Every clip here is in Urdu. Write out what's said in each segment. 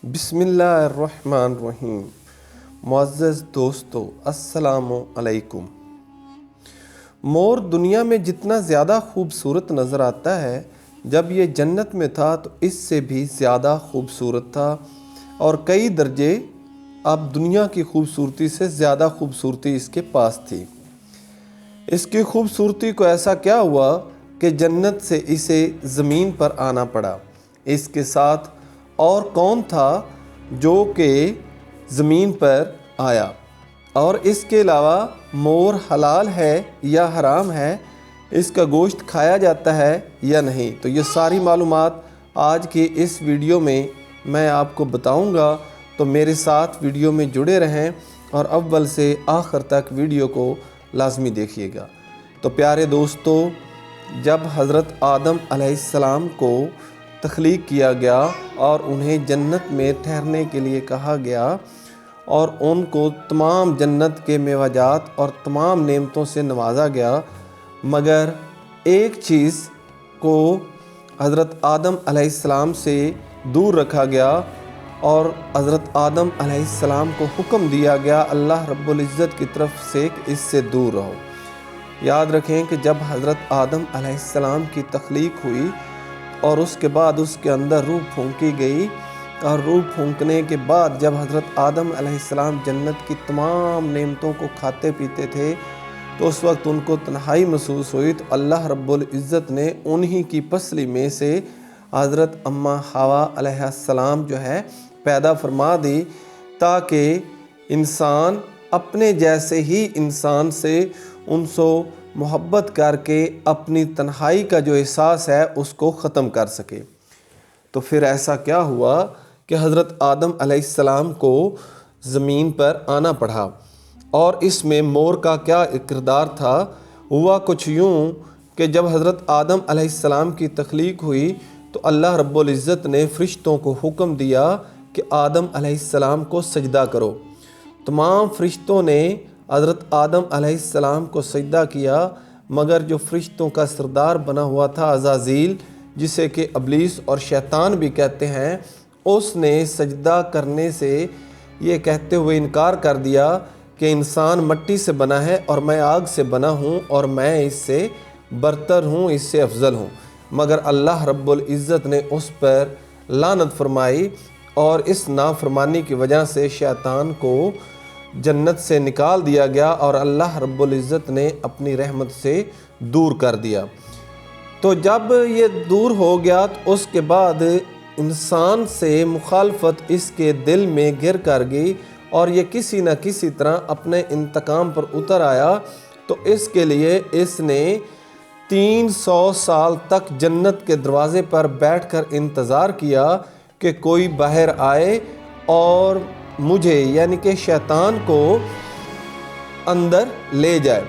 بسم اللہ الرحمن الرحیم۔ معزز دوستو، السلام علیکم۔ مور دنیا میں جتنا زیادہ خوبصورت نظر آتا ہے، جب یہ جنت میں تھا تو اس سے بھی زیادہ خوبصورت تھا، اور کئی درجے اب دنیا کی خوبصورتی سے زیادہ خوبصورتی اس کے پاس تھی۔ اس کی خوبصورتی کو ایسا کیا ہوا کہ جنت سے اسے زمین پر آنا پڑا۔ اس کے ساتھ اور کون تھا جو کہ زمین پر آیا؟ اور اس کے علاوہ مور حلال ہے یا حرام ہے، اس کا گوشت کھایا جاتا ہے یا نہیں؟ تو یہ ساری معلومات آج کے اس ویڈیو میں آپ کو بتاؤں گا، تو میرے ساتھ ویڈیو میں جڑے رہیں اور اول سے آخر تک ویڈیو کو لازمی دیکھیے گا۔ تو پیارے دوستو، جب حضرت آدم علیہ السلام کو تخلیق کیا گیا اور انہیں جنت میں ٹھہرنے کے لیے کہا گیا اور ان کو تمام جنت کے میوہ جات اور تمام نعمتوں سے نوازا گیا، مگر ایک چیز کو حضرت آدم علیہ السلام سے دور رکھا گیا، اور حضرت آدم علیہ السلام کو حکم دیا گیا اللہ رب العزت کی طرف سے کہ اس سے دور رہو۔ یاد رکھیں کہ جب حضرت آدم علیہ السلام کی تخلیق ہوئی اور اس کے بعد اس کے اندر روح پھونکی گئی، اور روح پھونکنے کے بعد جب حضرت آدم علیہ السلام جنت کی تمام نعمتوں کو کھاتے پیتے تھے، تو اس وقت ان کو تنہائی محسوس ہوئی، تو اللہ رب العزت نے انہی کی پسلی میں سے حضرت اماں حوا علیہ السلام جو ہے پیدا فرما دی، تاکہ انسان اپنے جیسے ہی انسان سے انس و محبت کر کے اپنی تنہائی کا جو احساس ہے اس کو ختم کر سکے۔ تو پھر ایسا کیا ہوا کہ حضرت آدم علیہ السلام کو زمین پر آنا پڑا، اور اس میں مور کا کیا کردار تھا؟ ہوا کچھ یوں کہ جب حضرت آدم علیہ السلام کی تخلیق ہوئی تو اللہ رب العزت نے فرشتوں کو حکم دیا کہ آدم علیہ السلام کو سجدہ کرو۔ تمام فرشتوں نے حضرت آدم علیہ السلام کو سجدہ کیا، مگر جو فرشتوں کا سردار بنا ہوا تھا عزازیل، جسے کہ ابلیس اور شیطان بھی کہتے ہیں، اس نے سجدہ کرنے سے یہ کہتے ہوئے انکار کر دیا کہ انسان مٹی سے بنا ہے اور میں آگ سے بنا ہوں، اور میں اس سے برتر ہوں، اس سے افضل ہوں۔ مگر اللہ رب العزت نے اس پر لعنت فرمائی، اور اس نافرمانی کی وجہ سے شیطان کو جنت سے نکال دیا گیا، اور اللہ رب العزت نے اپنی رحمت سے دور کر دیا۔ تو جب یہ دور ہو گیا تو اس کے بعد انسان سے مخالفت اس کے دل میں گر کر گئی، اور یہ کسی نہ کسی طرح اپنے انتقام پر اتر آیا۔ تو اس کے لیے اس نے 300 سال تک جنت کے دروازے پر بیٹھ کر انتظار کیا کہ کوئی باہر آئے اور مجھے یعنی کہ شیطان کو اندر لے جائے۔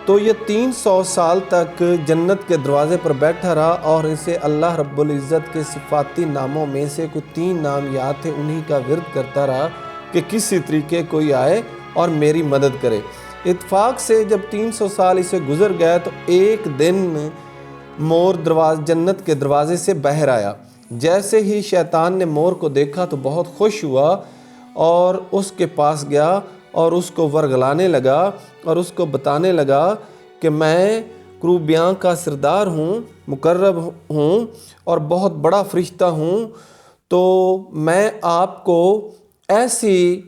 تو یہ 300 سال تک جنت کے دروازے پر بیٹھا رہا، اور اسے اللہ رب العزت کے صفاتی ناموں میں سے کوئی 3 نام یاد تھے، انہی کا ورد کرتا رہا کہ کسی طریقے کوئی آئے اور میری مدد کرے۔ اتفاق سے جب 300 سال اسے گزر گیا تو ایک دن مور جنت کے دروازے سے باہر آیا۔ جیسے ہی شیطان نے مور کو دیکھا تو بہت خوش ہوا، اور اس کے پاس گیا اور اس کو ورگلانے لگا، اور اس کو بتانے لگا کہ میں کروبیاں کا سردار ہوں، مقرب ہوں، اور بہت بڑا فرشتہ ہوں۔ تو میں آپ کو ایسی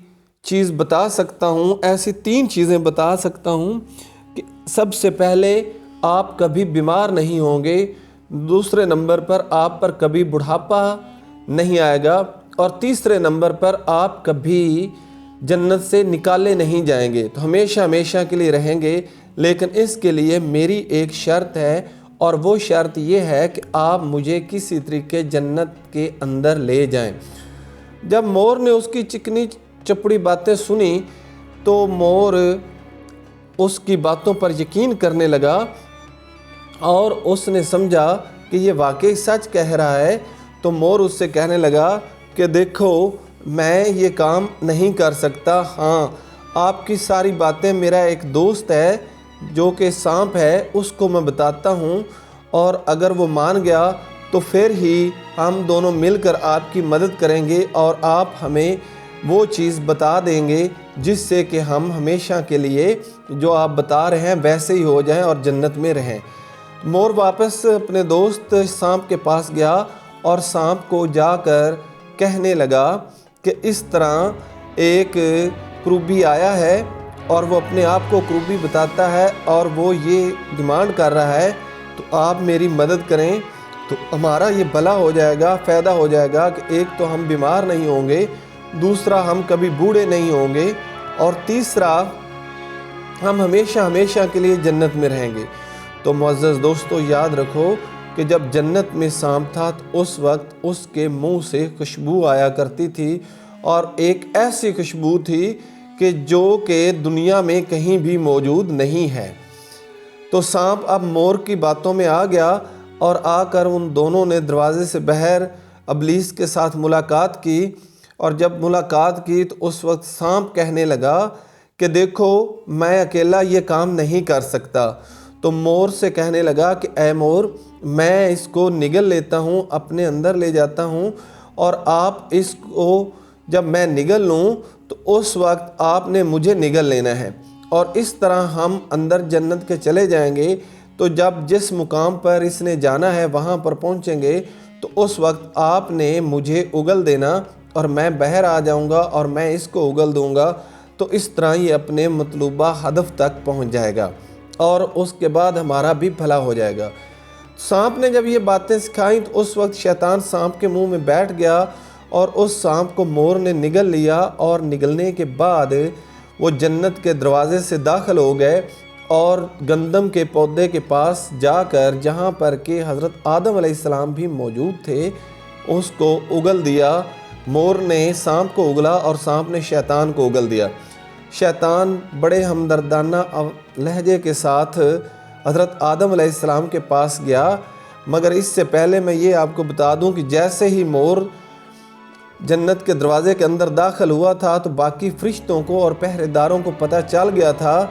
چیز بتا سکتا ہوں، ایسی 3 چیزیں بتا سکتا ہوں کہ سب سے پہلے آپ کبھی بیمار نہیں ہوں گے، دوسرے نمبر پر آپ پر کبھی بڑھاپا نہیں آئے گا، اور تیسرے نمبر پر آپ کبھی جنت سے نکالے نہیں جائیں گے، تو ہمیشہ ہمیشہ کے لیے رہیں گے۔ لیکن اس کے لیے میری ایک شرط ہے، اور وہ شرط یہ ہے کہ آپ مجھے کسی طریقے جنت کے اندر لے جائیں۔ جب مور نے اس کی چکنی چپڑی باتیں سنی تو مور اس کی باتوں پر یقین کرنے لگا، اور اس نے سمجھا کہ یہ واقعی سچ کہہ رہا ہے۔ تو مور اس سے کہنے لگا کہ دیکھو، میں یہ کام نہیں کر سکتا، ہاں آپ کی ساری باتیں میرا ایک دوست ہے جو کہ سانپ ہے، اس کو میں بتاتا ہوں، اور اگر وہ مان گیا تو پھر ہی ہم دونوں مل کر آپ کی مدد کریں گے اور آپ ہمیں وہ چیز بتا دیں گے جس سے کہ ہم ہمیشہ کے لیے جو آپ بتا رہے ہیں ویسے ہی ہو جائیں اور جنت میں رہیں۔ مور واپس اپنے دوست سانپ کے پاس گیا اور سانپ کو جا کر کہنے لگا کہ اس طرح ایک کروبی آیا ہے اور وہ اپنے آپ کو کروبی بتاتا ہے اور وہ یہ ڈیمانڈ کر رہا ہے تو آپ میری مدد کریں تو ہمارا یہ بھلا ہو جائے گا، فائدہ ہو جائے گا کہ ایک تو ہم بیمار نہیں ہوں گے، دوسرا ہم کبھی بوڑھے نہیں ہوں گے، اور تیسرا ہم ہمیشہ کے لیے جنت میں رہیں گے۔ تو معزز دوستو یاد رکھو کہ جب جنت میں سانپ تھا تو اس وقت اس کے منہ سے خوشبو آیا کرتی تھی، اور ایک ایسی خوشبو تھی کہ جو کہ دنیا میں کہیں بھی موجود نہیں ہے۔ تو سانپ اب مور کی باتوں میں آ گیا اور آ کر ان دونوں نے دروازے سے باہر ابلیس کے ساتھ ملاقات کی، اور جب ملاقات کی تو اس وقت سانپ کہنے لگا کہ دیکھو میں اکیلا یہ کام نہیں کر سکتا۔ تو مور سے کہنے لگا کہ اے مور، میں اس کو نگل لیتا ہوں، اپنے اندر لے جاتا ہوں، اور آپ اس کو جب میں نگل لوں تو اس وقت آپ نے مجھے نگل لینا ہے، اور اس طرح ہم اندر جنت کے چلے جائیں گے۔ تو جب جس مقام پر اس نے جانا ہے وہاں پر پہنچیں گے تو اس وقت آپ نے مجھے اگل دینا اور میں باہر آ جاؤں گا اور میں اس کو اگل دوں گا، تو اس طرح یہ اپنے مطلوبہ ہدف تک پہنچ جائے گا اور اس کے بعد ہمارا بھی بھلا ہو جائے گا۔ سانپ نے جب یہ باتیں سکھائیں تو اس وقت شیطان سانپ کے منہ میں بیٹھ گیا اور اس سانپ کو مور نے نگل لیا، اور نگلنے کے بعد وہ جنت کے دروازے سے داخل ہو گئے اور گندم کے پودے کے پاس جا کر جہاں پر کہ حضرت آدم علیہ السلام بھی موجود تھے اس کو اگل دیا۔ مور نے سانپ کو اگلا اور سانپ نے شیطان کو اگل دیا۔ شیطان بڑے ہمدردانہ لہجے کے ساتھ حضرت آدم علیہ السلام کے پاس گیا، مگر اس سے پہلے میں یہ آپ کو بتا دوں کہ جیسے ہی مور جنت کے دروازے کے اندر داخل ہوا تھا تو باقی فرشتوں کو اور پہرے داروں کو پتہ چل گیا تھا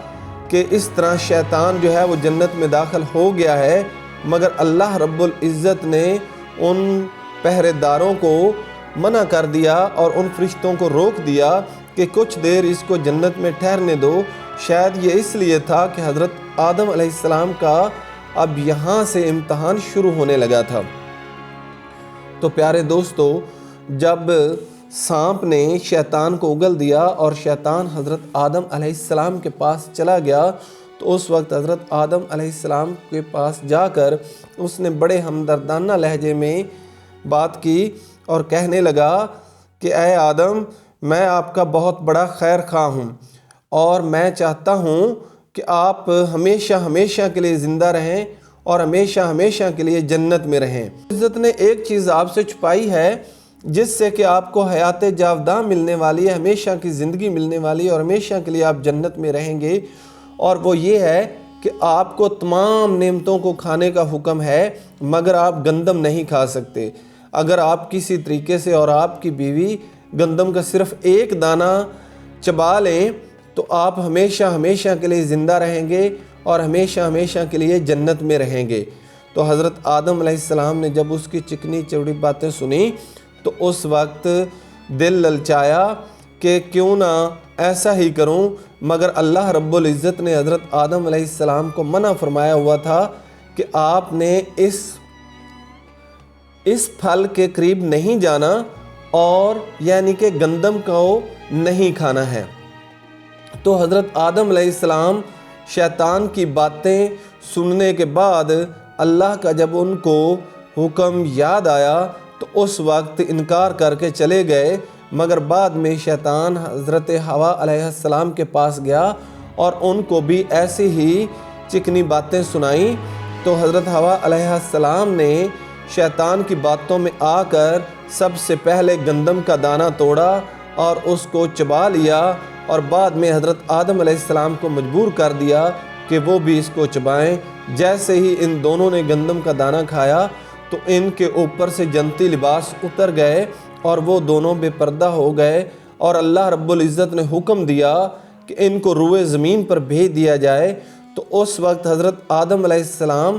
کہ اس طرح شیطان جو ہے وہ جنت میں داخل ہو گیا ہے، مگر اللہ رب العزت نے ان پہرے داروں کو منع کر دیا اور ان فرشتوں کو روک دیا کہ کچھ دیر اس کو جنت میں ٹھہرنے دو۔ شاید یہ اس لیے تھا کہ حضرت آدم علیہ السلام کا اب یہاں سے امتحان شروع ہونے لگا تھا۔ تو پیارے دوستو، جب سانپ نے شیطان کو اگل دیا اور شیطان حضرت آدم علیہ السلام کے پاس چلا گیا تو اس وقت حضرت آدم علیہ السلام کے پاس جا کر اس نے بڑے ہمدردانہ لہجے میں بات کی اور کہنے لگا کہ اے آدم، میں آپ کا بہت بڑا خیر خواہ ہوں اور میں چاہتا ہوں کہ آپ ہمیشہ کے لیے زندہ رہیں اور ہمیشہ کے لیے جنت میں رہیں۔ عزت نے ایک چیز آپ سے چھپائی ہے جس سے کہ آپ کو حیات جاوداں ملنے والی ہے، ہمیشہ کی زندگی ملنے والی ہے اور ہمیشہ کے لیے آپ جنت میں رہیں گے، اور وہ یہ ہے کہ آپ کو تمام نعمتوں کو کھانے کا حکم ہے مگر آپ گندم نہیں کھا سکتے۔ اگر آپ کسی طریقے سے اور آپ کی بیوی گندم کا صرف ایک دانہ چبا لیں تو آپ ہمیشہ کے لیے زندہ رہیں گے اور ہمیشہ کے لیے جنت میں رہیں گے۔ تو حضرت آدم علیہ السلام نے جب اس کی چکنی چوڑی باتیں سنی تو اس وقت دل للچایا کہ کیوں نہ ایسا ہی کروں، مگر اللہ رب العزت نے حضرت آدم علیہ السلام کو منع فرمایا ہوا تھا کہ آپ نے اس پھل کے قریب نہیں جانا اور یعنی کہ گندم کو نہیں کھانا ہے۔ تو حضرت آدم علیہ السلام شیطان کی باتیں سننے کے بعد اللہ کا جب ان کو حکم یاد آیا تو اس وقت انکار کر کے چلے گئے، مگر بعد میں شیطان حضرت حوا علیہ السلام کے پاس گیا اور ان کو بھی ایسی ہی چکنی باتیں سنائیں۔ تو حضرت حوا علیہ السلام نے شیطان کی باتوں میں آ کر سب سے پہلے گندم کا دانہ توڑا اور اس کو چبا لیا، اور بعد میں حضرت آدم علیہ السلام کو مجبور کر دیا کہ وہ بھی اس کو چبائیں۔ جیسے ہی ان دونوں نے گندم کا دانہ کھایا تو ان کے اوپر سے جنتی لباس اتر گئے اور وہ دونوں بے پردہ ہو گئے، اور اللہ رب العزت نے حکم دیا کہ ان کو روئے زمین پر بھیج دیا جائے۔ تو اس وقت حضرت آدم علیہ السلام